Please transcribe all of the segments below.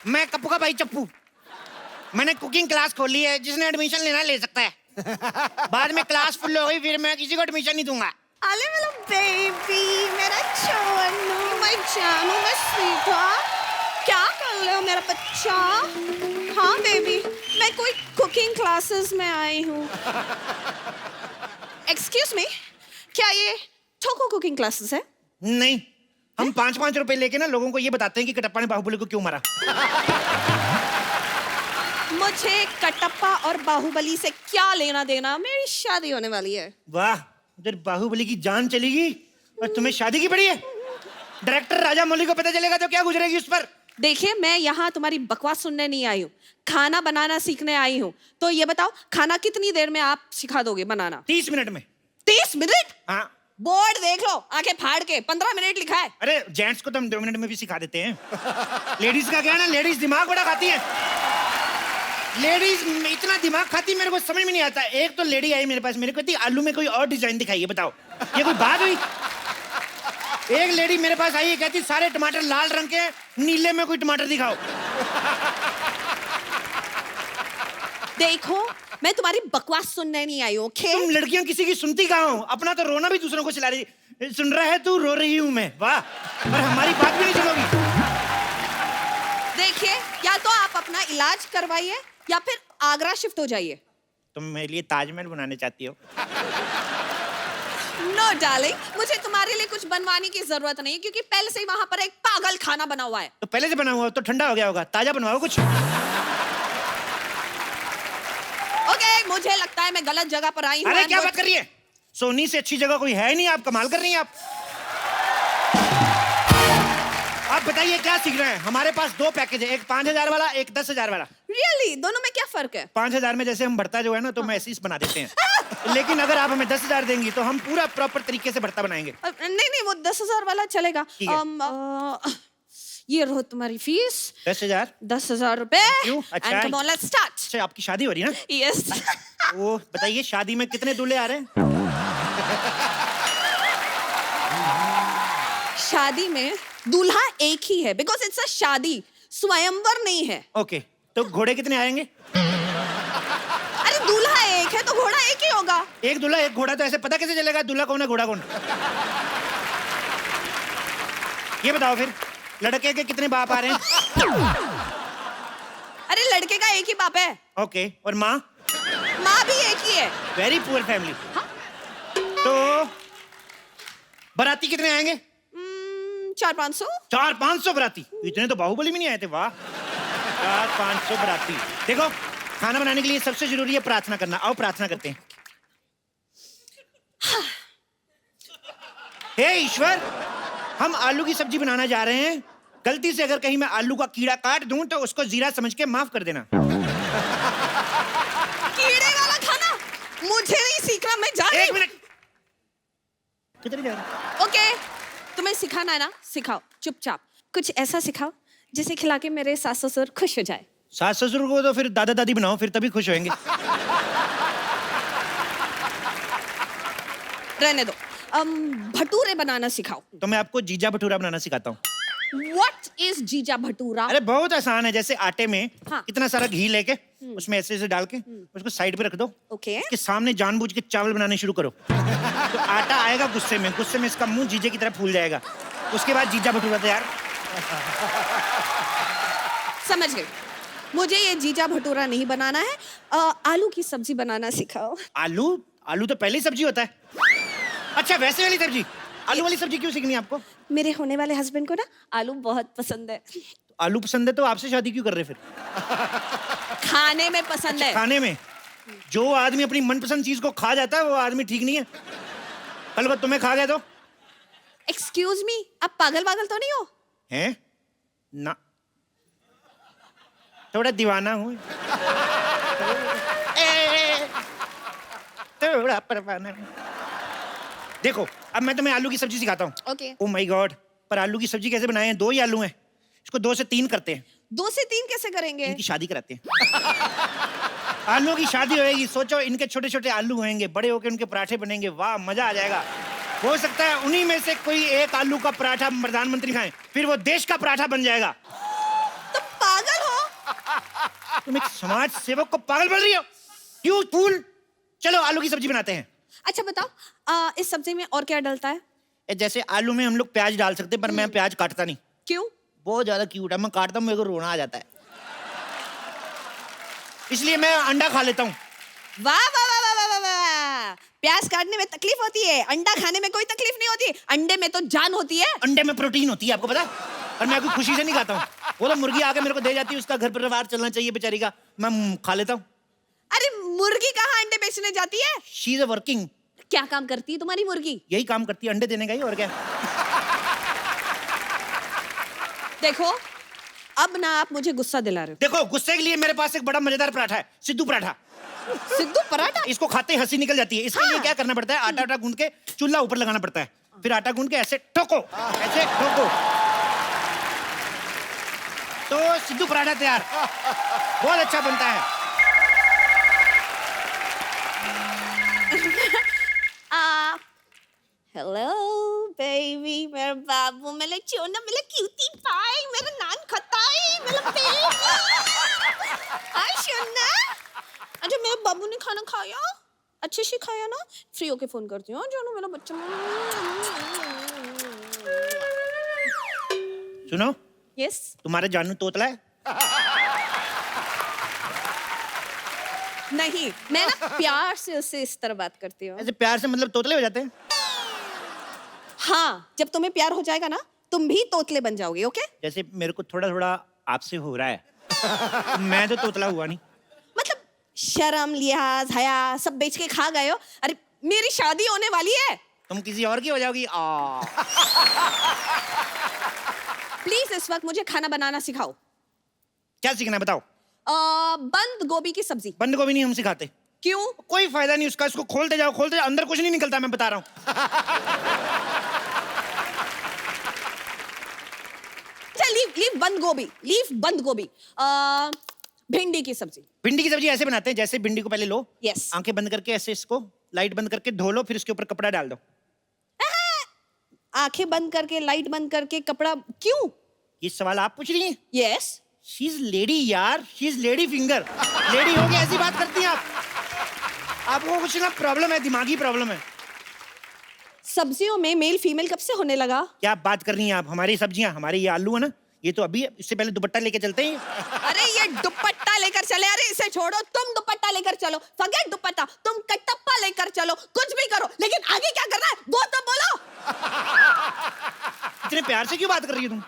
मैं कप्पू का भाई चप्पू। मैंने कुकिंग क्लास खोली है, जिसने एडमिशन लेना ले सकता है। बाद में क्लास फुल हो गई, फिर मैं किसी को एडमिशन नहीं दूंगा। अरे मेरा बेबी, मेरा चोनू, मैं जानू, मैं सीता, क्या कर रहे हो मेरा बच्चा? हाँ बेबी, मैं कोई कुकिंग क्लासेस में आई हूँ। एक्सक्यूज मी, क्या ये ठोको कुकिंग क्लासेस है? नहीं, हम 5-5 रुपए लेके ना लोगों को ये बताते हैं कि कटप्पा ने बाहुबली को क्यों मारा। मुझे कटप्पा और बाहुबली से क्या लेना देना? मेरी शादी होने वाली है। वाह, उधर बाहुबली की जान चलेगी और तुम्हें शादी की पड़ी है। डायरेक्टर राजा मौली को पता चलेगा तो क्या गुजरेगी उस पर। देखिए, मैं यहाँ तुम्हारी बकवास सुनने नहीं आई हूँ, खाना बनाना सीखने आई हूँ। तो ये बताओ, खाना कितनी देर में आप सिखा दोगे बनाना? 30 मिनट में। 30 मिनट? हाँ। बोर्ड देख लो, आंखें फाड़ के 15 मिनट लिखा है। अरे जेंट्स को तो हम 2 मिनट में भी सिखा देते हैं। लेडीज का क्या है ना, लेडीज दिमाग बड़ा खाती है। लेडीज इतना दिमाग खाती, मेरे को समझ में नहीं आता। एक तो लेडी आई मेरे पास, मेरे को कहती आलू में कोई और डिजाइन दिखाइए, बताओ ये कोई बात हुई? एक लेडी मेरे पास आई है, कहती सारे टमाटर लाल रंग के, नीले में कोई टमाटर दिखाओ। देखो, मैं तुम्हारी बकवास सुनने नहीं आई हूँ, ओके? तुम लड़कियां किसी की सुनती कहाँ हो? अपना तो रोना भी दूसरों को चिल्ला रही। सुन रहा है तू, रो रही हूँ मैं। वाह, और हमारी बात भी नहीं सुनोगी। देखिए, या तो आप अपना इलाज करवाइए या फिर आगरा शिफ्ट हो जाइए। तुम मेरे लिए ताजमहल बनाने चाहती हो? नो डार्लिंग, मुझे तुम्हारे लिए कुछ बनवाने की जरूरत नहीं है, क्योंकि पहले से ही वहां पर एक पागल खाना बना हुआ है। तो पहले से बना हुआ तो ठंडा हो गया होगा, ताजा बनवाओ कुछ। ओके, मुझे लगता है मैं गलत जगह पर आई हूँ। अरे क्या बात कर रही है? सोनी से अच्छी जगह कोई है नहीं, आप कमाल कर रही हैं। आप बताइए क्या सीख रहे हैं? हमारे पास 2 पैकेज है, एक 5000 वाला, एक 10,000 वाला। रियली? दोनों में क्या फर्क है? 5000 में जैसे हम भरता जो है ना, तो मैसिस बना देते हैं। लेकिन अगर आप हमें 10,000 देंगी तो हम पूरा प्रॉपर तरीके से भरता बनाएंगे। नहीं नहीं, वो 10,000 वाला चलेगा। ये रहो तुम्हारी फीस। 10,000? 10,000 रुपए। अच्छा, And come on, let's start. अच्छा, आपकी शादी हो रही है ना? Yes. वो बताइए, शादी में कितने दूल्हे आ रहे हैं? शादी में दूल्हा एक ही है, बिकॉज इट्स अ शादी, स्वयंवर नहीं है। ओके, तो घोड़े कितने आएंगे? अरे दूल्हा एक है तो घोड़ा एक ही होगा। एक दूल्हा एक घोड़ा, तो ऐसे पता कैसे चलेगा दूल्हा कौन है घोड़ा कौन? ये बताओ फिर, लड़के के कितने बाप आ रहे हैं? अरे लड़के का एक ही बाप है। ओके, और माँ? माँ भी एक ही है। Very poor family. तो बाराती कितने आएंगे? 400-500। 400-500 बाराती? इतने तो बाहुबली में नहीं आए थे। वाह, 400-500 बाराती। देखो, खाना बनाने के लिए सबसे जरूरी है प्रार्थना करना। आओ प्रार्थना करते हैं। हे ईश्वर, हम आलू की सब्जी बनाना जा रहे हैं। गलती से अगर कहीं मैं आलू का कीड़ा काट दूं तो उसको जीरा समझ के माफ कर देना। कीड़े वाला खाना मुझे नहीं सीखना, मैं जा रही हूं। 1 मिनट। कितनी देर? ओके, तुम्हें सिखाना है ना, सिखाओ। चुपचाप कुछ ऐसा सिखाओ जिसे खिला के मेरे सास ससुर खुश हो जाए। सास ससुर को तो फिर दादा दादी बनाओ, फिर तभी खुश होंगे। रहने दो। भटूरे बनाना सिखाओ। तो मैं आपको जीजा भटूरा बनाना सिखाता हूँ। What is जीजा भटूरा? अरे बहुत आसान है। जैसे आटे में हाँ। इतना सारा घी लेके उसमें ऐसे ऐसे डाल के उसको साइड पे रख दो। ओके। उसके सामने जानबूझ के चावल बनाने शुरू करो। तो आटा आएगा गुस्से में इसका मुंह जीजे की तरह फूल जाएगा। उसके बाद जीजा भटूरा तैयार। समझ गई। मुझे ये जीजा भटूरा नहीं बनाना है। आलू की सब्जी बनाना सिखाओ। आलू तो पहले ही सब्जी होता है। अच्छा, वैसे वाली सब्जी? आलू वाली सब्जी क्यों सीखनी है आपको? मेरे होने वाले हस्बैंड को ना आलू बहुत पसंद है। आलू पसंद है तो आपसे शादी क्यों कर रहे फिर? खाने में पसंद है। खाने में? जो आदमी अपनी मनपसंद चीज को खा जाता है वो आदमी ठीक नहीं है। कल को तुम्हें खा गया तो? एक्सक्यूज मी, आप पागल तो नहीं हो? हैं? ना, थोड़ा दीवाना हूँ। थोड़ा परवाना। देखो, अब मैं तुम्हें आलू की सब्जी सिखाता हूँ। ओके। ओह माय गॉड, पर आलू की सब्जी कैसे बनाएं? 2 ही आलू हैं, इसको 2 से 3 करते हैं। 2 से 3 कैसे करेंगे? इनकी शादी कराते हैं। आलू की शादी होएगी। सोचो, इनके छोटे छोटे आलू होंगे, बड़े होके उनके पराठे बनेंगे। वाह, मजा आ जाएगा। हो सकता है उन्हीं में से कोई एक आलू का पराठा प्रधानमंत्री खाएं, फिर वो देश का पराठा बन जाएगा। तो पागल तुम एक समाज सेवक को पागल बोल रही हो? You fool. चलो आलू की सब्जी बनाते हैं। अच्छा बताओ, इस सब्जी में और क्या डलता है? जैसे आलू में हम लोग प्याज डाल सकते हैं, पर मैं प्याज काटता नहीं। क्यों? बहुत ज्यादा क्यूट है, मैं काटता हूँ मेरे को रोना आ जाता है, इसलिए मैं अंडा खा लेता हूँ। वाह वाह वाह वाह वाह वाह वाह। प्याज काटने में तकलीफ होती है, अंडा खाने में कोई तकलीफ नहीं होती। अंडे में तो जान होती है। अंडे में प्रोटीन होती है, आपको पता है? और मैं कोई खुशी से नहीं खाता हूँ, वो तो मुर्गी आके मेरे को दे जाती है, उसका घर परिवार चलना चाहिए बेचारी का, मैं खा लेता हूँ। अरे मुर्गी कहाँ अंडे बेचने जाती है? She is a working. क्या काम करती है तुम्हारी मुर्गी? यही काम करती है, अंडे देने का ही, और क्या। देखो अब ना आप मुझे गुस्सा दिला रहे देखो गुस्से के लिए मेरे पास एक बड़ा मजेदार पराठा है, सिद्धू पराठा। हो। सिद्धू पराठा? इसको खाते ही हंसी निकल जाती है। इसके लिए क्या करना पड़ता है, आटा गूंद के चूल्हा ऊपर लगाना पड़ता है, फिर आटा गूंद के ऐसे ठोको, ऐसे ठोको, तो सिद्धू पराठा तैयार। बहुत अच्छा बनता है। हेलो बेबी, मेरा बाबू, मेरा चोना, मेरा क्यूटी पाई, मेरा नान खताई, मेरा बेबी। हाय सोना। अच्छा मेरे बाबू ने खाना खाया? अच्छे से खाया ना? फ्री होके फोन करती हूँ जो मेरा बच्चा। सुनो, यस। तुम्हारे जानू तोतला है? नहीं, मैं ना प्यार से उससे इस तरह बात करती हूँ। ऐसे प्यार से मतलब तोतले हो जाते हैं? हाँ, जब तुम्हें प्यार हो जाएगा ना, तुम भी तोतले बन जाओगे। ओके? जैसे मेरे को थोड़ा थोड़ा आपसे हो रहा है, मैं तो तोतला हुआ नहीं। मतलब शर्म, लिहाज, हया सब बेच के खा गए हो। अरे मेरी शादी होने वाली है। तुम किसी और की हो जाओगी। प्लीज इस वक्त मुझे खाना बनाना सिखाओ। क्या सीखना है बताओ? बंद गोभी की सब्जी। बंद गोभी नहीं हम सिखाते। क्यों? कोई फायदा नहीं उसका, इसको खोलते जाओ, खोलते जाओ, अंदर कुछ नहीं निकलता, मैं बता रहा हूँ। अच्छा लीव बंद गोभी, लीव बंद गोभी। भिंडी की सब्जी। भिंडी की सब्जी ऐसे बनाते हैं, जैसे भिंडी को पहले लो, यस। आंखें बंद करके ऐसे इसको लाइट बंद करके धो लो, फिर उसके ऊपर कपड़ा डाल दो। आंखें बंद करके, लाइट बंद करके, कपड़ा क्यों? ये सवाल आप पूछ रही हैं? यस। शी इज लेडी यार, she is lady finger. Lady हो के ऐसी बात करती हैं आप? आपको कुछ ना प्रॉब्लम है, दिमागी प्रॉब्लम है। सब्जियों में मेल फीमेल कब से होने लगा? क्या बात कर रही हैं आप? हमारी सब्जियां, हमारे ये आलू है ना, ये तो अभी है, इससे पहले दुपट्टा लेके चलते हैं। अरे ये दुपट्टा लेकर चले। अरे इसे छोड़ो, तुम दुपट्टा लेकर चलो। फॉरगेट दुपट्टा, तुम कटप्पा लेकर चलो, कुछ भी करो, लेकिन आगे क्या करना है वो तो बोलो। इतने प्यार से क्यों बात कर रही हो तुम?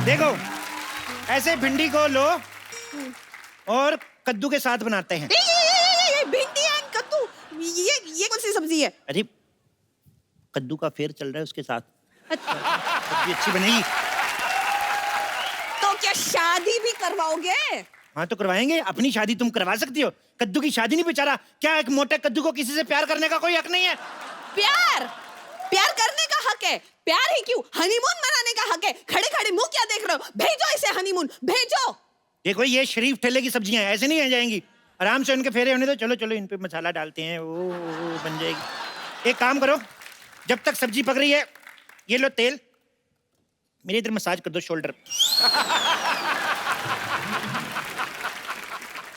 देखो ऐसे भिंडी को लो और कद्दू के साथ बनाते हैं। ये भिंडी एंड कद्दू, ये कौन सी सब्जी है? अरे कद्दू का फेर चल रहा है उसके साथ, अच्छा, सब्जी अच्छी बनेगी। तो क्या शादी भी करवाओगे? हाँ तो करवाएंगे, अपनी शादी तुम करवा सकती हो, कद्दू की शादी नहीं। बेचारा क्या एक मोटे कद्दू को किसी से प्यार करने का कोई हक नहीं है? प्यार करने का हक है। प्यार ही क्यों, हनीमून मनाने का हक है। खड़े खड़े मुंह क्या देख रहे हो? भेजो इसे हनीमून, भेजो। देखो ये शरीफ ठेले की सब्जियां हैं, ऐसे नहीं आ जाएंगी, आराम से उनके फेरे होने दो। चलो चलो इन पे मसाला डालते हैं, वो बन जाएगी। एक काम करो, जब तक सब्जी पक रही है, ये लो तेल, मेरे इधर मसाज कर दो शोल्डर।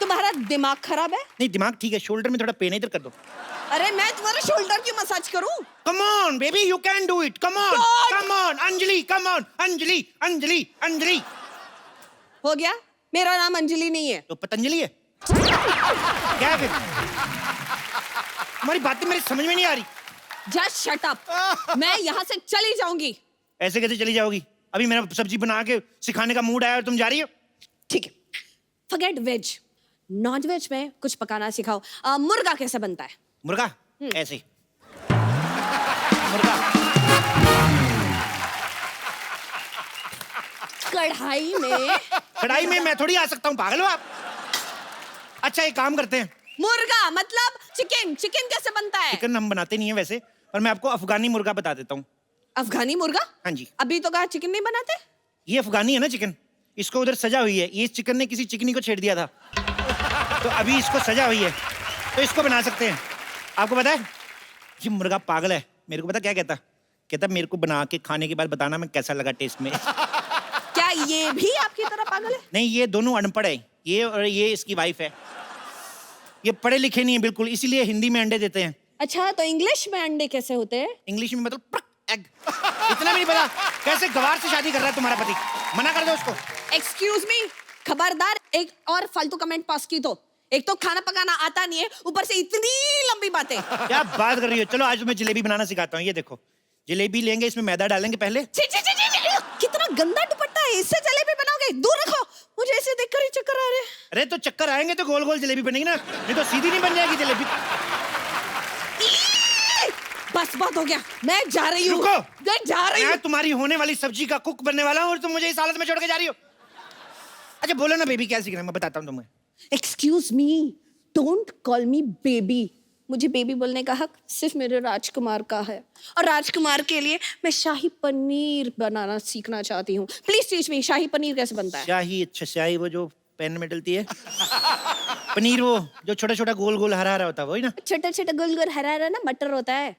तुम्हारा दिमाग खराब है? नहीं दिमाग ठीक है, शोल्डर में थोड़ा पेन है, इधर कर दो। अरे मैं तुम्हारे शोल्डर की मसाज करूं? Come on, baby, you can do it. Come on, God! come on, Anjali, come on, Anjali, Anjali, Anjali. हो गया? मेरा नाम अंजलि नहीं है। तो पतंजलि है क्या है फिर? हमारी बातें मेरी समझ में नहीं आ रही। Just shut up. मैं यहाँ से चली जाऊंगी। ऐसे कैसे चली जाओगी? अभी मेरा सब्जी बना के सिखाने का मूड आया और तुम जा रही हो? ठीक है, फॉरगेट वेज, नॉन वेज में कुछ पकाना सिखाओ। मुर्गा कैसे बनता है? मुर्गा ऐसे मुर्गा कढ़ाई में मैं थोड़ी आ सकता हूँ, पागल हो आप? अच्छा एक काम करते हैं, मुर्गा मतलब चिकन। चिकन कैसे बनता है? चिकन हम बनाते नहीं है वैसे, और मैं आपको अफगानी मुर्गा बता देता हूँ। अफगानी मुर्गा? हाँ जी। अभी तो कहा चिकन नहीं बनाते। ये अफगानी है ना चिकन, इसको उधर सजा हुई है, ये चिकन ने किसी चिकनी को छेड़ दिया था, तो अभी इसको सजा हुई है, तो इसको बना सकते हैं। आपको पता है ये मुर्गा पागल है, मेरे को पता क्या कहता, मेरे को बना के खाने के बाद बताना मैं कैसा लगा टेस्ट में। क्या ये भी आपकी तरह पागल है? नहीं, ये दोनों अनपढ़ है, ये और ये इसकी वाइफ है। ये पढ़े लिखे नहीं है बिल्कुल, इसीलिए हिंदी में अंडे देते हैं। अच्छा, तो इंग्लिश में अंडे कैसे होते हैं? इंग्लिश में मतलब एग। इतना भी नहीं पता कैसे गवार से शादी कर रहा है तुम्हारा पति? मना कर दो उसको। एक्सक्यूज मी, खबरदार एक और फालतू कमेंट पास की तो। एक तो खाना पकाना आता नहीं है, ऊपर से इतनी लंबी बातें। क्या बात कर रही हो? चलो आज तुम्हें जलेबी बनाना सिखाता हूँ। ये देखो, जलेबी लेंगे, इसमें मैदा डालेंगे पहले। छी, छी, छी, छी, छी, कितना गंदा दुपट्टा है, इससे जलेबी बनाओगे? दूर रखो, मुझे ऐसे देखकर ही चक्कर आ रहे हैं। अरे तो चक्कर आएंगे तो गोल गोल जलेबी बनेगी ना, नहीं तो सीधी नहीं बन जाएगी जलेबी। बस बात हो गया, मैं जा रही हूँ। रुको, मैं जा रही हूँ। मैं तुम्हारी होने वाली सब्जी का कुक बनने वाला हूँ और तुम मुझे इस हालत में छोड़ के जा रही हो। अच्छा बोलो ना बेबी, क्या सीखना है? मैं बताता हूँ तुम्हें। Excuse me, don't call me baby. मुझे बेबी बोलने का हक सिर्फ मेरे राजकुमार का है, और राजकुमार के लिए मैं शाही पनीर बनाना सीखना चाहती हूँ। प्लीज टीच मी, शाही पनीर कैसे बनता है? शाही? अच्छा, शाही वो जो पैन में डलती है। पनीर वो जो छोटा छोटा गोल गोल हरा हरा होता है, वही ना? छोटा छोटा गोल गोल हरा हरा ना मटर होता है।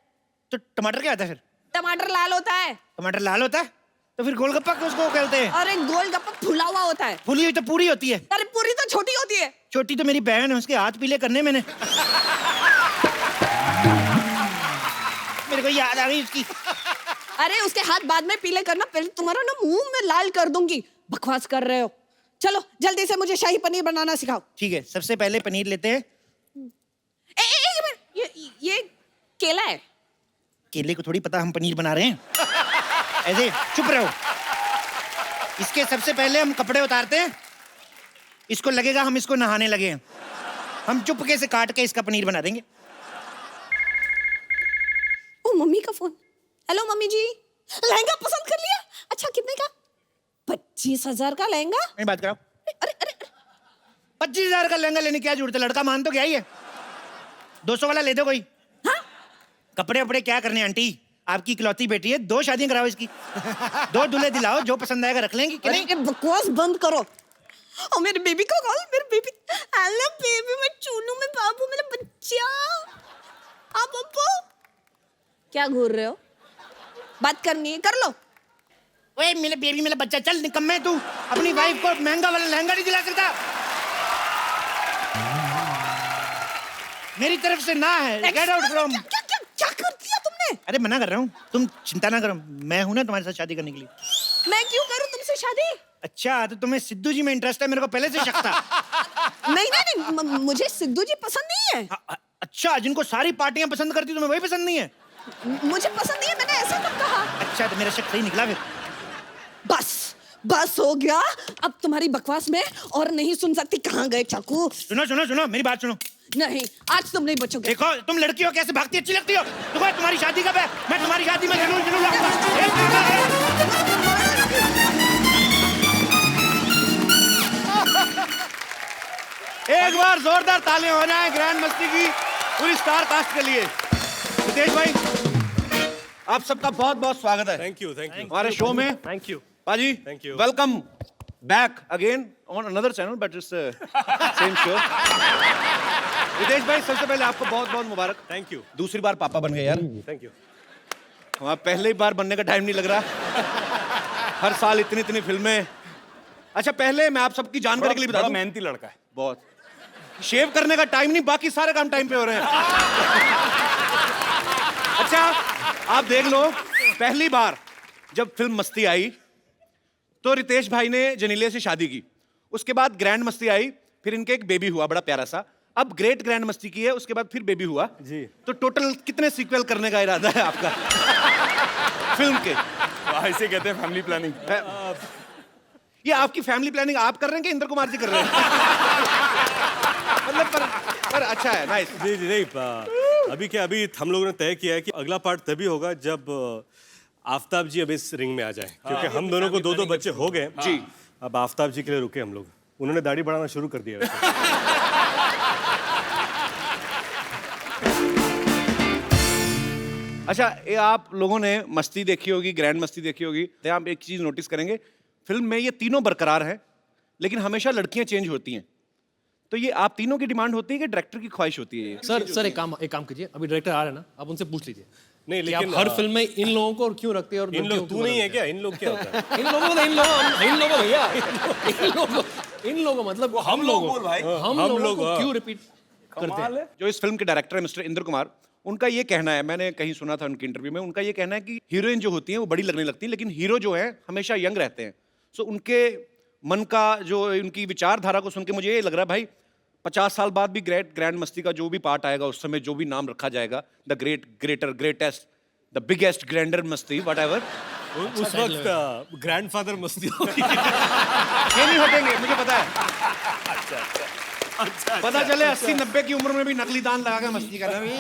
तो टमाटर क्या होता है फिर? टमाटर लाल होता है। टमाटर लाल होता है तो फिर गोलगप्पा उसको कहते हैं? और एक गोलगप्पा फुला हुआ होता है। फूली हुई तो पूरी होती है। अरे पूरी तो छोटी होती है। छोटी तो मेरी बहन है, उसके हाथ पीले करने मैंने। मेरे को याद आ गई उसकी। अरे उसके हाथ बाद में पीले करना, पहले तुम्हारा ना मुंह में लाल कर दूंगी। बकवास कर रहे हो। चलो जल्दी से मुझे शाही पनीर बनाना सिखाओ। ठीक है, सबसे पहले पनीर लेते हैं। एक मिनट, ये केला है। केले को थोड़ी पता हम पनीर बना रहे हैं। ऐसे चुप रहो। इसके सबसे पहले हम कपड़े उतारते हैं। इसको लगेगा हम इसको नहाने लगे हैं। हम चुपके से काट के इसका पनीर बना देंगे। ओ मम्मी का फोन। हेलो मम्मी जी, लहंगा पसंद कर लिया? अच्छा कितने का? 25,000 का लहंगा। नहीं बात कराओ। अरे अरे 25,000 का लहंगा लेने की क्या जरूरत है? लड़का मान तो क्या ही है। 200 वाला ले दो कोई। हाँ? कपड़े वपड़े क्या करने आंटी, आपकी इकलौती बेटी है, 2 शादियां कराओ इसकी। 2 दूल्हे दिलाओ, जो पसंद आएगा रख लेंगी कि नहीं? अरे बकवास बंद करो। ओ मेरे बेबी को कॉल, मेरे बेबी। हेलो बेबी, मैं चूनू में बाबू, मेरा बच्चा। आप पप्पू क्या घूर रहे हो? बात करनी है कर लो। ओए मेरे बेबी, मेरा बच्चा, चल निकम्मे तू अपनी वाइफ को महंगा वाला लहंगा नहीं दिला सकता। मेरी तरफ से ना है। Get out from. क्या कर दिया तुमने? अरे मना कर रहा हूँ, तुम चिंता ना करो, मैं हूं ना तुम्हारे साथ शादी करने के लिए। मैं क्यों करूं तुमसे शादी? अच्छा तो तुम्हें सिद्धू जी में इंटरेस्ट है? मेरे को पहले से शक था। नहीं नहीं नहीं, मुझे सिद्धू जी पसंद नहीं है। अच्छा, जिनको सारी पार्टियां पसंद करती तुम्हें वही पसंद नहीं है? मुझे पसंद नहीं है, मैंने ऐसा कब कहा? अच्छा तो मेरा शक सही निकला फिर। बस हो गया। अब तुम्हारी बकवास में और नहीं सुन सकती। कहाँ गए चाकू? सुनो सुनो सुनो, मेरी बात सुनो। नहीं, आज तुम नहीं बचोगे। देखो तुम लड़की हो, कैसे भागती, अच्छी लगती हो। तुम्हारी शादी कब है? मैं तुम्हारी शादी में जरूर जरूर एक बार जोरदार तालियां हो जाए ग्रैंड मस्ती की पूरी स्टार कास्ट के लिए। रितेश भाई, आप सबका बहुत बहुत स्वागत है। थैंक यू हमारे शो में। थैंक यू पाजी, Thank you. Welcome back again on another channel but it's same show. Ritesh भाई, सबसे पहले आपको बहुत बहुत मुबारक। थैंक यू दूसरी बार पापा बन गए यार। Thank you. वहाँ पहले बार बनने का टाइम नहीं लग रहा। हर साल इतनी इतनी फिल्में। अच्छा पहले मैं आप सबकी जानकारी के लिए बता दूं, मेहनती लड़का है बहुत शेव करने का टाइम नहीं, बाकी सारे काम टाइम पे हो रहे हैं। अच्छा आप देख लो, पहली बार जब फिल्म मस्ती आई तो रितेश भाई ने जनीलिया से शादी की, उसके बाद ग्रैंड मस्ती आई, फिर इनके एक बेबी हुआ बड़ा प्यारा सा, अब ग्रेट ग्रैंड मस्ती की है, उसके बाद फिर बेबी हुआ जी। तो टोटल कितने सीक्वल करने का इरादा है आपका फिल्म के? ऐसे कहते हैं फैमिली प्लानिंग। ये आपकी फैमिली प्लानिंग आप कर रहे हैं कि इंद्र कुमार जी कर रहे हैं? मतलब पर अच्छा है, नाइस। जी जी नहीं, अभी क्या, अभी हम लोगों ने तय किया है कि अगला पार्ट तभी होगा जब आफताब जी अब इस रिंग में आ जाए, क्योंकि हम दोनों को 2-2 बच्चे हो गए जी। अब आफताब जी के लिए रुके हम लोग, उन्होंने दाढ़ी बढ़ाना शुरू कर दिया वैसे। अच्छा ये आप लोगों ने मस्ती देखी होगी, ग्रैंड मस्ती देखी होगी, तो आप एक चीज नोटिस करेंगे फिल्म में ये तीनों बरकरार हैं लेकिन हमेशा लड़कियां चेंज होती हैं। तो ये आप तीनों की डिमांड होती है कि डायरेक्टर की ख्वाहिश होती है? ये सर एक काम कीजिए, अभी डायरेक्टर आ रहे हैं ना, आप उनसे पूछ लीजिए नहीं कि आप लेकिन हर फिल्म में इन लोगों को क्यों रखते हैं और इन लड़कियों लोग को तू क्यों नहीं है रखते क्या? इन लोग क्या होता है? हैं? इन लोगों भैया इन लोगों मतलब हम लोगों भाई हम हम लोगों लोग, को हाँ। क्यों रिपीट करते हैं? जो इस फिल्म के डायरेक्टर है मिस्टर इंद्र कुमार, उनका ये कहना है, मैंने कहीं सुना था उनके इंटरव्यू में, उनका ये कहना है कि हीरोइन जो होती है वो बड़ी लगने लगती है, लेकिन हीरो जो है हमेशा यंग रहते हैं। सो उनके मन का जो, उनकी विचारधारा को सुन के मुझे ये लग रहा है भाई 50 साल बाद भी ग्रैंड मस्ती का जो भी पार्ट आएगा उस समय जो भी नाम रखा जाएगा, the greatest, the biggest grander Masti whatever, उस वक्त ग्रैंडफादर मस्ती होगी। ये नहीं हटेंगे, मुझे पता है। पता चले 80-90 की उम्र में भी नकली दान लगा के मस्ती कर रहे हैं।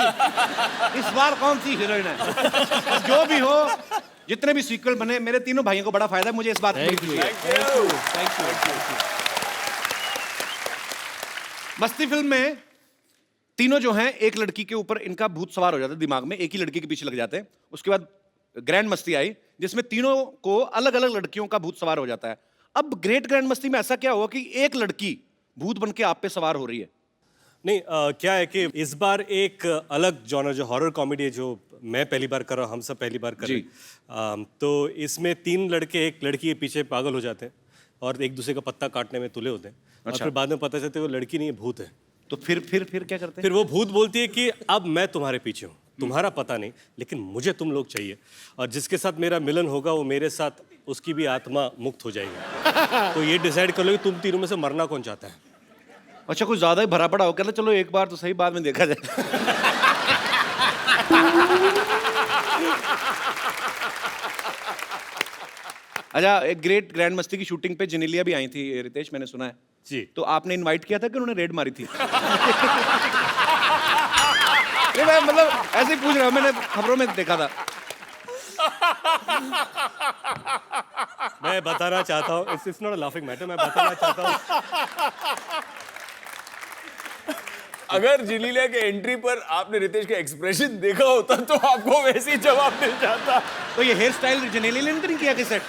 इस बार कौन सी हीरोइन है? जो भी हो, जितने भी सीक्वल बने, मेरे तीनों भाइयों को बड़ा फायदा है, मुझे इस बात की खुशी है। मस्ती फिल्म में तीनों जो हैं, एक लड़की के ऊपर इनका भूत सवार हो जाता है दिमाग में, एक ही लड़की के पीछे लग जाते हैं। उसके बाद ग्रैंड मस्ती आई जिसमें तीनों को अलग अलग लड़कियों का भूत सवार हो जाता है। अब ग्रेट ग्रैंड मस्ती में ऐसा क्या हुआ कि एक लड़की भूत बन के आप पे सवार हो रही है? नहीं क्या है कि इस बार एक अलग जॉनर जो हॉरर कॉमेडी है, जो मैं पहली बार कर रहा हूँ, हम सब पहली बार कर रहे हैं, तो इसमें 3 लड़के एक लड़की के पीछे पागल हो जाते हैं और एक दूसरे का पत्ता काटने में तुले होते हैं। और फिर बाद में पता चलता है वो लड़की नहीं है, भूत है। तो फिर क्या करते हैं? फिर वो भूत बोलती है कि अब मैं तुम्हारे पीछे हूँ, तुम्हारा पता नहीं, लेकिन मुझे तुम लोग चाहिए, और जिसके साथ मेरा मिलन होगा वो मेरे साथ, उसकी भी आत्मा मुक्त हो जाएगी। तो ये डिसाइड कर लो कि तुम तीनों में से मरना कौन चाहता है। अच्छा, कुछ ज्यादा ही भरा पड़ा हो, कहते चलो एक बार तो सही, बाद में देखा जाए। अच्छा, एक ग्रेट ग्रैंड मस्ती की शूटिंग पे जेनेलिया भी आई थी रितेश, मैंने सुना है जी। तो आपने इनवाइट किया था कि उन्होंने रेड मारी थी? ये मैं मतलब ऐसे ही पूछ रहा हूँ, मैंने खबरों में देखा था। मैं बताना चाहता हूँ, it's not a laughing matter, मैं बताना चाहता हूँ अगर जिलीलिया के एंट्री पर आपने रितेश का एक्सप्रेशन देखा होता तो आपको वैसे ही जवाब मिल जाता। तो ये हेयर स्टाइल जेनेलिया ने नहीं किया कि सेट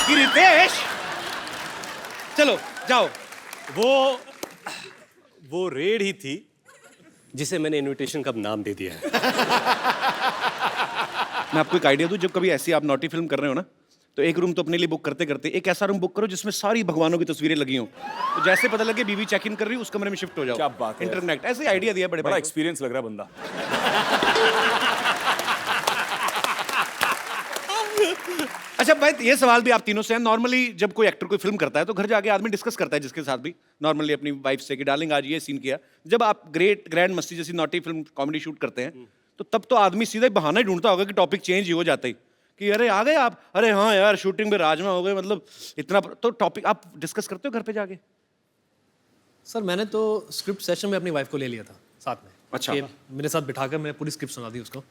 कि रितेश चलो जाओ? वो रेड ही थी जिसे मैंने इनविटेशन का नाम दे दिया है। मैं आपको एक आइडिया दूं, जब कभी ऐसी आप नॉटी फिल्म कर रहे हो ना, तो एक रूम तो अपने लिए बुक करते करते एक ऐसा रूम बुक करो जिसमें सारी भगवानों की तस्वीरें लगी हों, तो जैसे पता लगे बीवी चेक इन कर रही है उस कमरे में शिफ्ट हो जाओ। क्या बात है, इंटरनेट ऐसे आइडिया दिया बड़े बड़ा भाई को। एक्सपीरियंस लग रहा है बंदा। अच्छा भाई, ये सवाल भी आप तीनों से है। नॉर्मली जब कोई एक्टर कोई फिल्म करता है तो घर जाके आदमी डिस्कस करता है जिसके साथ भी, नॉर्मली अपनी वाइफ से कि डार्लिंग आज ये सीन किया। जब आप ग्रैंड मस्ती जैसी नॉटी फिल्म कॉमेडी शूट करते हैं तो तब तो आदमी सीधा ही बहाना ही ढूंढता होगा कि टॉपिक चेंज ही हो जाता ही कि अरे आ गए आप, अरे हाँ यार शूटिंग में राजमा हो गए, मतलब इतना। तो टॉपिक आप डिस्कस करते हो घर पे जाके? सर मैंने तो स्क्रिप्ट सेशन में अपनी वाइफ को ले लिया था साथ में। अच्छा। कि मेरे साथ बिठाकर मैं पूरी स्क्रिप्ट सुना दी उसको,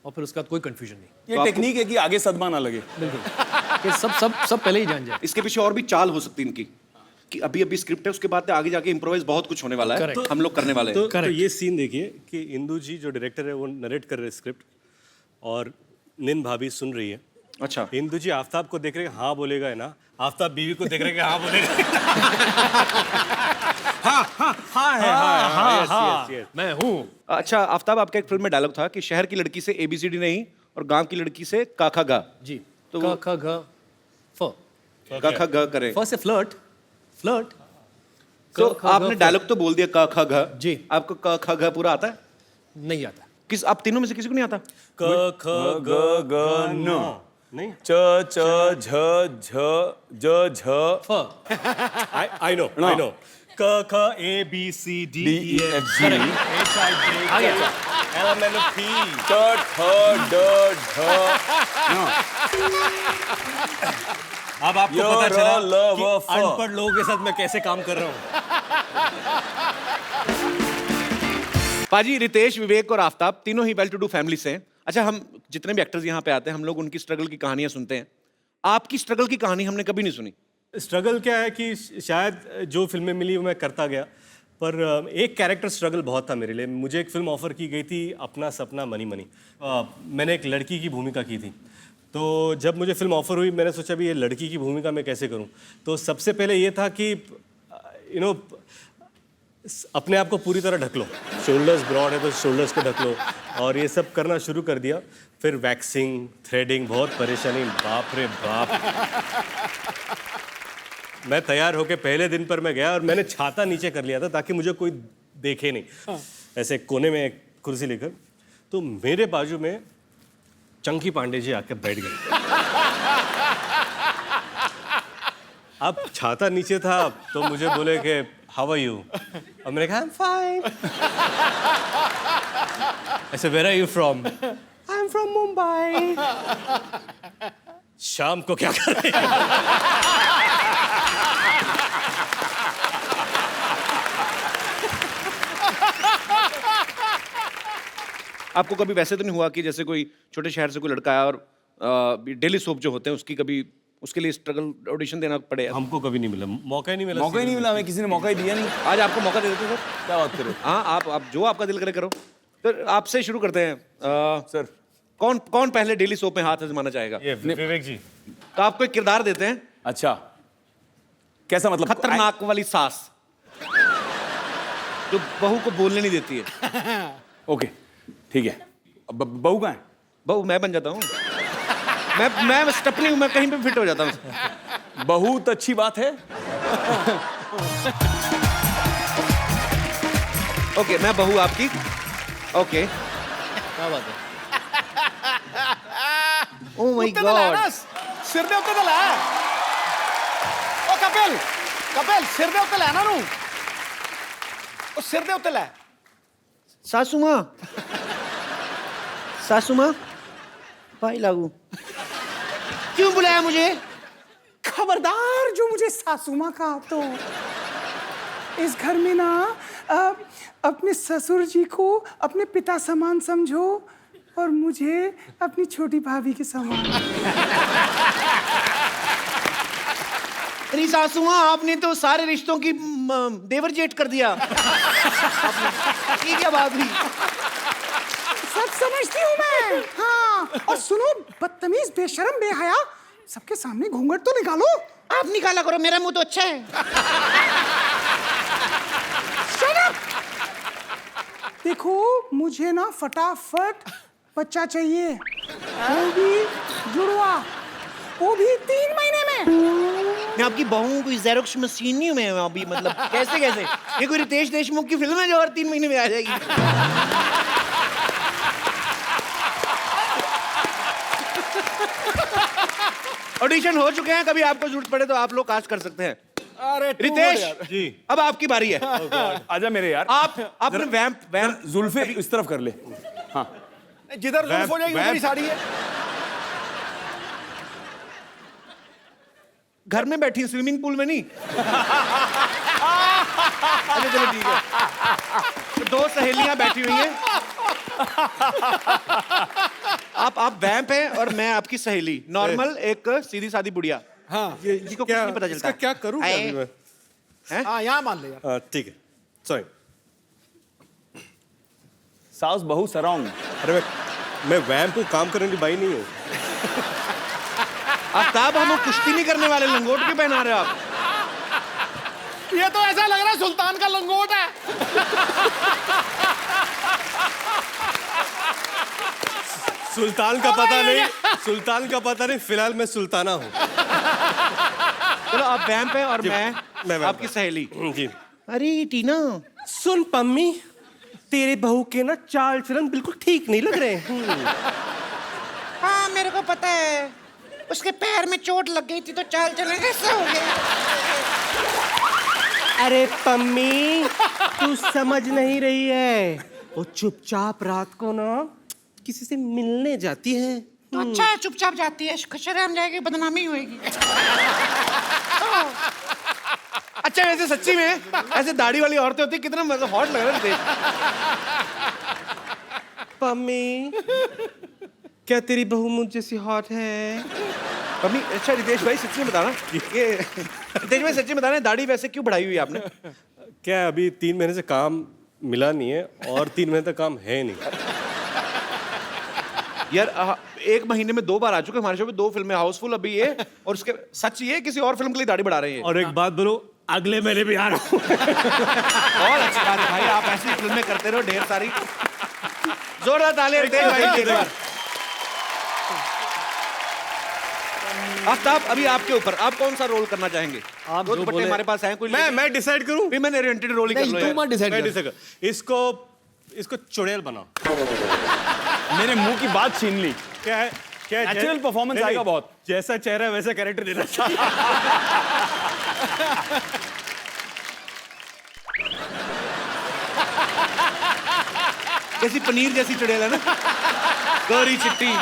और फिर उसके बाद कोई कंफ्यूजन नहीं। ये टेक्निक है कि आगे सदमा ना लगे। बिल्कुल कि सब पहले ही जान जाए। इसके पीछे और भी चाल हो सकती है इनकी कि अभी अभी स्क्रिप्ट है, उसके बाद आगे जाके इम्प्रोवाइज बहुत कुछ होने वाला है। Correct. हम लोग करने वाले हैं। तो ये सीन देखिए कि इंदु जी जो डायरेक्टर है वो नरेट कर रहे हैं स्क्रिप्ट, और निन भाभी सुन रही है। अच्छा, इंदु जी आफ्ताब को देख रहे हैं, हाँ बोलेगा है ना, आफ्ताब बीवी को देख रहे हैं, हाँ बोलेगा। हाँ है। मैं हूँ। अच्छा आफ्ताब, आपका एक फिल्म में डायलॉग था कि शहर की लड़की से ABCD नहीं और गांव की लड़की से काखा गा। जी। तो क ख घ फ। काखा गा करे। फ से फ्लर्ट। तो क, ख, आपने ग, डायलॉग तो बोल दिया काखा गा। जी। आपको काखा गा पूरा आता है? नहीं आता। किस, आप तीनों में से किसी को नहीं आता? क ख ग ग न नहीं, च च झ झ ज झ फ। आई नो क ख ABCD D E F G आ गया। LMNOP ट ठ ड ढ अब आपको य, पता र, चला ल, कि व, फ। अनपढ़ लोगों के साथ मैं कैसे काम कर रहा हूँ। पाजी, रितेश, विवेक और आफ्ताब तीनों ही वेल टू डू फैमिली से हैं। अच्छा, हम जितने भी एक्टर्स यहाँ पे आते हैं हम लोग उनकी स्ट्रगल की कहानियां सुनते हैं। आपकी स्ट्रगल की कहानी हमने कभी नहीं सुनी। स्ट्रगल क्या है कि शायद जो फिल्में मिली वो मैं करता गया, पर एक कैरेक्टर स्ट्रगल बहुत था मेरे लिए। मुझे एक फिल्म ऑफर की गई थी, अपना सपना मनी मनी। मैंने एक लड़की की भूमिका की थी, तो जब मुझे फिल्म ऑफर हुई मैंने सोचा भी ये लड़की की भूमिका मैं कैसे करूं। तो सबसे पहले ये था कि अपने आप को पूरी तरह ढक लो, शोल्डर्स ब्रॉड है तो शोल्डर्स को ढक लो, और ये सब करना शुरू कर दिया। फिर वैक्सिंग, थ्रेडिंग, बहुत परेशानी, बाप रे बाप। मैं तैयार होके पहले दिन पर मैं गया और मैंने छाता नीचे कर लिया था ताकि मुझे कोई देखे नहीं, ऐसे कोने में एक कुर्सी लेकर। तो मेरे बाजू में चंकी पांडे जी आके बैठ गए। अब छाता नीचे था तो मुझे बोले कि हाउ आर यू, और मैंने कहा आई एम फाइन। ऐसे where are you from, I am from Mumbai. शाम को क्या कर रहे हैं? आपको कभी वैसे तो नहीं हुआ कि जैसे कोई छोटे शहर से कोई लड़का आया और डेली सोप जो होते हैं उसकी कभी उसके लिए स्ट्रगल ऑडिशन देना पड़े? हमको कभी नहीं मिला, मौका ही नहीं मिला। मौका ही नहीं मिला, हमें किसी ने मौका ही दिया नहीं। आज आपको मौका दे देते सर। क्या बात करें? हाँ, आप जो आपका दिल करे करो। तो आपसे शुरू करते हैं। सर कौन पहले डेली सोप में हाथ आजमाना चाहेगा? ये विवेक जी। तो आपको एक किरदार देते हैं, अच्छा, कैसा मतलब? खतरनाक वाली सास जो बहू को बोलने नहीं देती है। ओके ठीक है। अब बहू कहाँ है? बहू मैं बन जाता हूँ। मैं स्टपनी हूँ, मैं कहीं पे फिट हो जाता हूँ। बहू तो अच्छी बात है। ओके, मैं बहू आपकी। ओके, क्या बात है? Oh my God. सिर दे उत्ते ला ओ कपिल सिर दे उत्ते ना नू ओ सिर दे उत्ते ला। सासू माँ भाई लागू क्यों बुलाया मुझे? खबरदार जो मुझे सासू माँ कहा तो इस घर में ना अपने ससुर जी को अपने पिता समान समझो और मुझे अपनी छोटी भाभी के समान। अरे सासू माँ, आपने तो सारे रिश्तों की देवर जेठ कर दिया। ये क्या बात हुई? सब समझती हूँ मैं। हाँ, और सुनो बदतमीज, बेशरम, बेहया, सबके सामने घूंघट तो निकालो। आप निकाला करो, मेरा मुंह तो अच्छा है। Shut up! देखो मुझे ना फटाफट बच्चा चाहिए, वो भी जुड़वा, वो भी 3 महीने में। मैं आपकी बहू हूँ, कोई ज़ेरोक्स मशीन नहीं हूँ मैं अभी। मतलब कैसे ये कोई रितेश देशमुख की फिल्म है जो और 3 महीने में आ जाएगी? ऑडिशन हो चुके हैं, कभी आपको जरूरत पड़े तो आप लोग कास्ट कर सकते हैं। अरे रितेश जी। अब आपकी बारी है। आजा मेरे यार। आपने वैम्प जुल्फे इस तरफ कर ले। हाँ, जिधर जुल्फ हो जाएगी उधर ही साड़ी है। घर में बैठी, स्विमिंग पूल में नहीं। अच्छा चलो ठीक है। तो 2 सहेलियां बैठी हुई हैं। आप वैम्प हैं और मैं आपकी सहेली, नॉर्मल एक सीधी सादी बुढ़िया। हाँ, जिसको कुछ नहीं पता चलता। क्या करूँ आए। अभी मैं? हाँ यहाँ मान ले यार। ठीक है, सॉरी। साउस बहू सराउंड। अरे मैं वैम्प को काम करने की बाई नहीं हूँ। आफ्ताब, हम कुश्ती नहीं करने वाले, लंगोट क्यों पहना रहे हो आप? ये तो ऐसा लग रहा है सुल्तान का लंगोट है। सुल्तान का पता नहीं, सुल्तान का पता नहीं, फिलहाल मैं सुल्ताना हूँ। चलो आप वैम्प हैं और मैं वैम्प आपकी सहेली। जी। अरे टीना, सुन पम्मी, तेरे बहू के ना चाल चलन बिल्कुल ठीक नहीं लग रहे हैं। हाँ मेरे को पता है, उसके पैर में चोट लग गई थी तो चाल चलन कैसे हो गया? अरे पम्मी, तू समझ नहीं रही है, वो चुपचाप रात को ना किसी से मिलने जाती है। तो अच्छा है, चुपचाप जाती है, शर्म जाएगी, बदनामी होएगी। अच्छा वैसे सच्ची में ऐसे दाढ़ी वाली औरतें होती कितना मतलब हॉट लग रहा है। पम्मी, क्या तेरी बहू मुझ जैसी हॉट है? मम्मी, अच्छा रितेश भाई सच्ची में बताना, ये रितेश भाई सच्ची में बताना, दाढ़ी वैसे क्यों बढ़ाई हुई है आपने? क्या अभी 3 महीने से काम मिला नहीं है और 3 महीने तक काम है नहीं। यार 1 महीने में 2 बार आ चुके हमारे शो पे, 2 फिल्में, हाउसफुल अभी ये, और उसके सच ये किसी और फिल्म के लिए दाढ़ी बढ़ा रहे हैं। और एक बात बोलो, अगले महीने भी आ रहा हूँ। बहुत अच्छी बात है भाई, आप ऐसी फिल्में करते रहो ढेर सारी। जोरदार तालियां रितेश भाई के लिए। आफ्ताब, अभी आपके ऊपर, आप कौन सा रोल करना चाहेंगे? आप दो जो दुपट्टे बोले- हमारे पास हैं, कोई मैं डिसाइड करूँ? भी मैंने ओरिएंटेड रोल ही कर लो नहीं, तू मत यार। डिसाइड मैं कर। डिसाइड इसको चुड़ैल बनाओ। मेरे मुंह की बात छीन ली। क्या है? क्या है? Natural performance नहीं, आएगा नहीं, बहुत। जैसा चेहरा है वैसा कैरेक्टर देना चाहिए। जैसी पनीर जैसी चुड़ैल है ना, गौरी चिट्टी।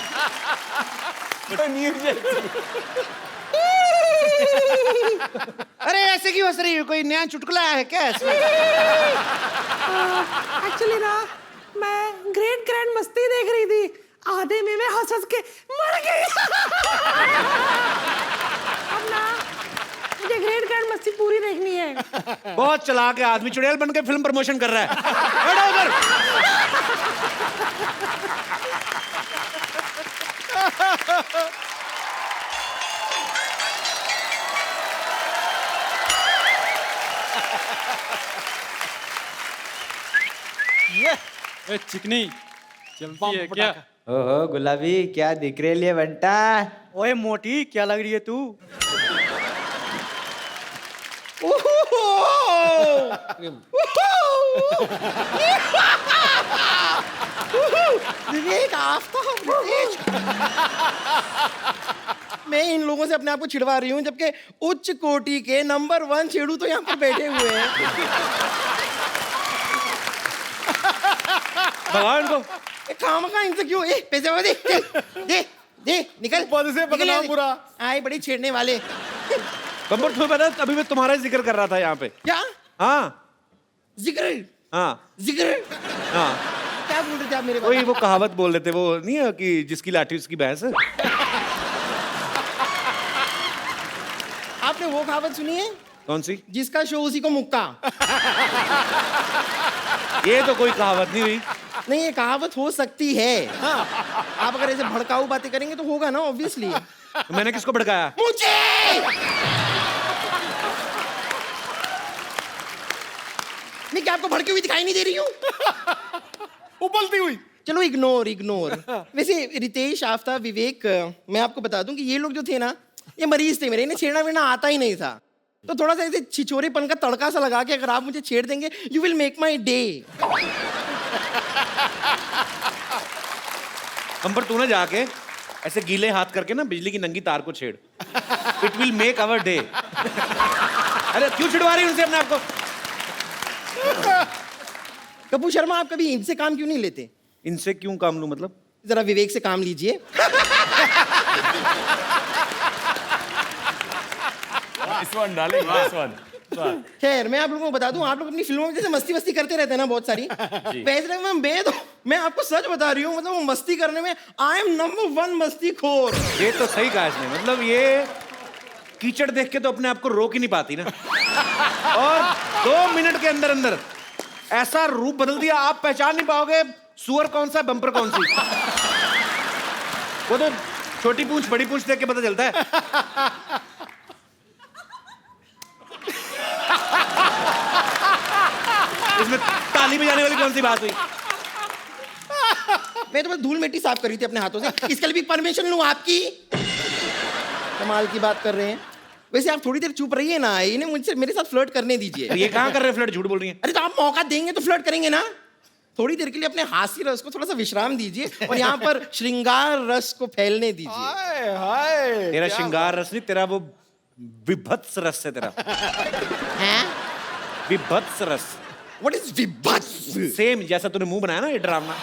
अरे ऐसे क्यों हंस रही हो? कोई नया चुटकुला आया है क्या ऐसे? एक्चुअली ना मैं ग्रैंड मस्ती देख रही थी, आधे में मैं हंस के मर गई। अब ना मुझे ग्रैंड मस्ती पूरी देखनी है। बहुत चालाक है आदमी, चुड़ैल बन के फिल्म प्रमोशन कर रहा है। बैठो उधर। ए, चिकनी चलती है क्या? ओहो गुलाबी, क्या दिख रही है बंटा? ओए मोटी, क्या लग रही है तू? विवेक, आफ्ताब, विवेक। मैं इन लोगों से अपने आप को छिड़वा रही हूँ, जबकि उच्च कोटि के नंबर 1 छेड़ू तो यहाँ पर बैठे हुए हैं। भगवान को काम का इनसे क्यों? पैसे वाले दे, दे दे, निकल। पद से बदनाम पूरा। आए बड़ी छेड़ने वाले। बम्बर, तुम्हें पता है, अभी मैं तुम्हारा ही जिक्र कर रहा था यहाँ पे। क्या हाँ जिक्र? हाँ जिक्र हाँ, क्या बोल रहे थे आप मेरे वही वो कहावत बोल रहे थे, वो नहीं है कि जिसकी लाठी उसकी भैंस। आपने वो कहावत सुनी है? कौन सी? जिसका शो उसी को मुक्का। ये तो कोई कहावत नहीं हुई। नहीं, ये कहावत हो सकती है। हाँ, आप अगर ऐसे भड़काऊ बातें करेंगे तो होगा ना, ऑब्वियसली। तो मैंने किसको भड़काया? मुझे मैं क्या आपको भड़की हुई दिखाई नहीं दे रही हूँ? उबलती हुई। चलो इग्नोर इग्नोर। वैसे रितेश, आफ्ताब, विवेक, मैं आपको बता दूं कि ये लोग जो थे ना, ये मरीज थे मेरे, इन्हें छेड़ना वेड़ना आता ही नहीं था। तो थोड़ा सा ऐसे छिछोरेपन का तड़का सा लगा के अगर आप मुझे छेड़ देंगे, you will make my day. हम पर तू ना जाके ऐसे गीले हाथ करके ना बिजली की नंगी तार को छेड़। It will make our day. अरे क्यों छिड़वा रही है उनसे अपने आप को? कपूर शर्मा, आप कभी इनसे काम क्यों नहीं लेते? इनसे क्यों काम लूं मतलब? जरा विवेक से काम लीजिए। खैर, मैं आप लोगों को बता दूं, आप लोग अपनी फिल्मों में जैसे मस्ती वस्ती करते रहते हैं ना बहुत सारी, वैसे मैं आपको सच बता रही हूँ, मतलब वो मस्ती करने में आई एम नंबर 1 मस्ती खोर। ये तो सही कहा इसने, मतलब ये कीचड़ देख के तो अपने आप को रोक ही नहीं पाती ना। और 2 मिनट के अंदर अंदर ऐसा रूप बदल दिया, आप पहचान नहीं पाओगे सुअर कौन सा, बम्पर कौन सी। वो तो छोटी पूंछ बड़ी पूंछ देख के पता चलता है। इसमें ताली बजाने वाली कौन सी बात हुई? मैं तो बस धूल मिट्टी साफ कर रही थी अपने हाथों से, इसके लिए भी परमिशन लूं आपकी? कमाल की बात कर रहे हैं। वैसे आप थोड़ी देर चुप रहिए ना, इन्हें मुझसे मेरे साथ फ्लर्ट करने दीजिए। ये कहाँ कर रहे हैं फ्लर्ट? झूठ बोल रही है। अरे तो आप मौका देंगे तो फ्लर्ट करेंगे ना। थोड़ी देर के लिए अपने हास्य रस को थोड़ा सा विश्राम दीजिए और यहाँ पर श्रृंगार रस को फैलने दीजिए। हाय हाय। तेरा श्रृंगार रस नहीं, तेरा वो विभत्स रस है तेरा। हैं? विभत्स रस। What is विभत्स? सेम जैसा तूने मुंह बनाया ना ये ड्रामा।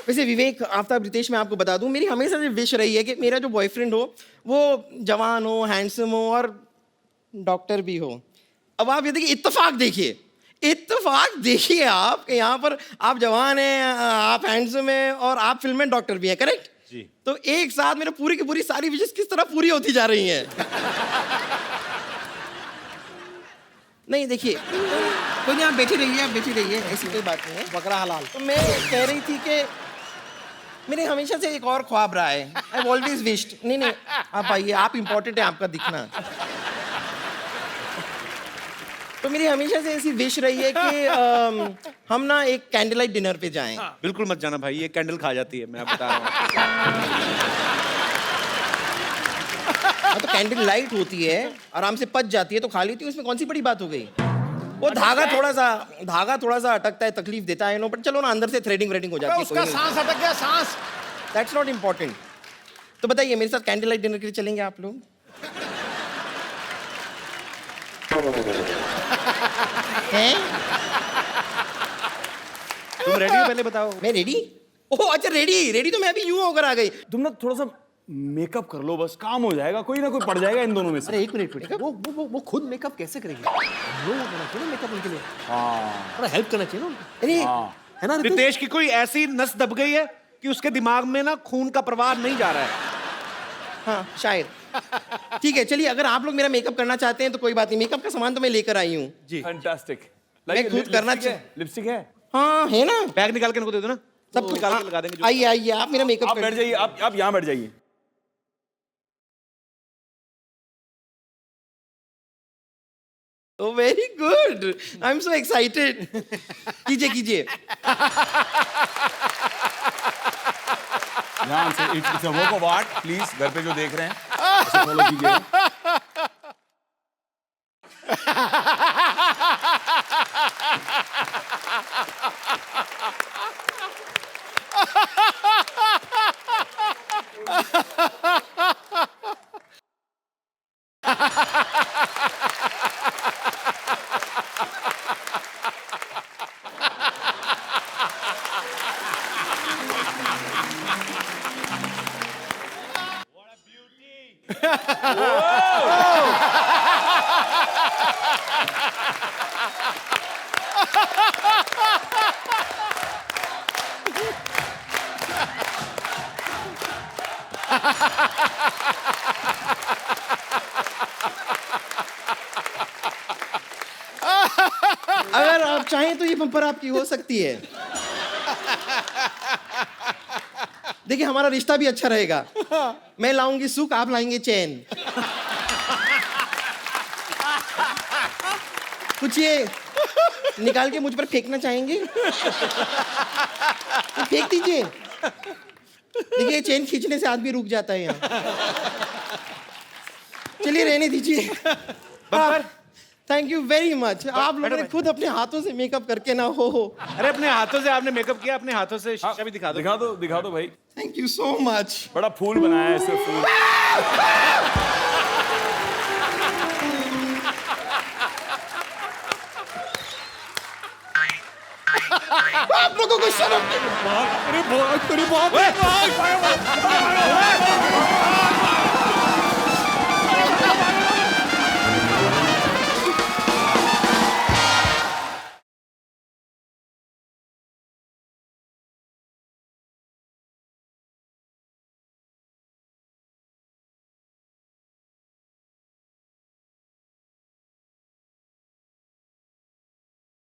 वैसे विवेक, आफ्ताब, रितेश, मैं आपको बता दूं, मेरी हमेशा से विश रही है कि मेरा जो बॉयफ्रेंड हो वो जवान हो, हैंडसम हो और डॉक्टर भी हो। अब आप ये देखिए, इत्तेफाक देखिए आप कि यहाँ पर आप जवान हैं, आप हैंडसम हैं और आप फिल्म में डॉक्टर भी हैं, करेक्ट? जी। तो एक साथ मेरे पूरी की पूरी सारी विशेष किस तरह पूरी होती जा रही हैं। नहीं देखिए, कोई नहीं, आप बैठी रहिए, ऐसी कोई बात नहीं है। बकरा हलाल। तो मैं कह रही थी कि मेरे हमेशा से एक और ख्वाब रहा है, आई ऑलवेज विश्ड, नहीं नहीं आप आइए, आप इम्पोर्टेंट है, आपका दिखना। तो मेरी हमेशा से ऐसी विश रही है कि हम ना एक कैंडल लाइट डिनर पे जाएं। बिल्कुल मत जाना भाई, ये कैंडल खा जाती है, मैं आप बता रहा हूँ। तो कैंडल लाइट होती है, आराम से पच जाती है तो खा लेती है, उसमें कौन सी बड़ी बात हो गई। वो धागा थोड़ा सा अटकता है, तकलीफ देता है नो, बट चलो ना अंदर से थ्रेडिंग हो जाती है। उसका सांस अटक गया, सांस। That's not important. तो बताइए मेरे साथ कैंडल लाइट डिनर के लिए चलेंगे आप लोग? हैं? तुम रेडी हो पहले बताओ। मैं रेडी? ओह अच्छा रेडी तो मैं अभी यूं होकर आ गई। तुम ना थोड़ा सा मेकअप कर लो, बस काम हो जाएगा, कोई ना कोई पड़ जाएगा इन दोनों में से। अरे एक मिनट, वो खुद मेकअप कैसे करेगी? लोग होना चाहिए मेकअप उनके लिए। हाँ, थोड़ा हेल्प करना चाहिए ना उनको। अरे है ना रितेश की कोई ऐसी नस दब गई है कि उसके दिमाग में ना खून का प्रवाह नहीं जा रहा है। हाँ शायद। ठीक है चलिए, अगर आप लोग मेरा मेकअप करना चाहते हैं तो कोई बात नहीं, मेकअप का सामान तो मैं लेकर आई हूँ जी। फैंटास्टिक। मैं खुद करना लिपस्टिक है? हाँ है ना, बैग निकाल के इनको दे दो ना, सब निकाल के लगा देंगे। आइए आप मेरा मेकअप आप बैठ जाइए, आप यहाँ बैठ जाइए। Oh, very good. I'm so excited. कीजिए। ध्यान से, it's a work of art, please घर पे जो देख रहे हैं उसे फॉलो कीजिए। अगर आप चाहें तो ये बम्पर आपकी हो सकती है। देखिए हमारा रिश्ता भी अच्छा रहेगा। मैं लाऊंगी सुख, आप लाएंगे चैन। कुछ ये निकाल के मुझ पर फेंकना चाहेंगे तो फेंक दीजिए। देखिए चेन खींचने से आदमी रुक जाता है यहाँ। चलिए रहने दीजिए। Thank you very much. आप लोगों ने खुद अपने हाथों से मेकअप करके ना हो। अरे अपने हाथों से आपने मेकअप किया, अपने हाथों से शीशा भी दिखा दो। दिखा दो भाई। Thank you so much. बड़ा फूल बनाया है इससे, फूल। आप लोगों को शर्म नहीं? अरे बहुत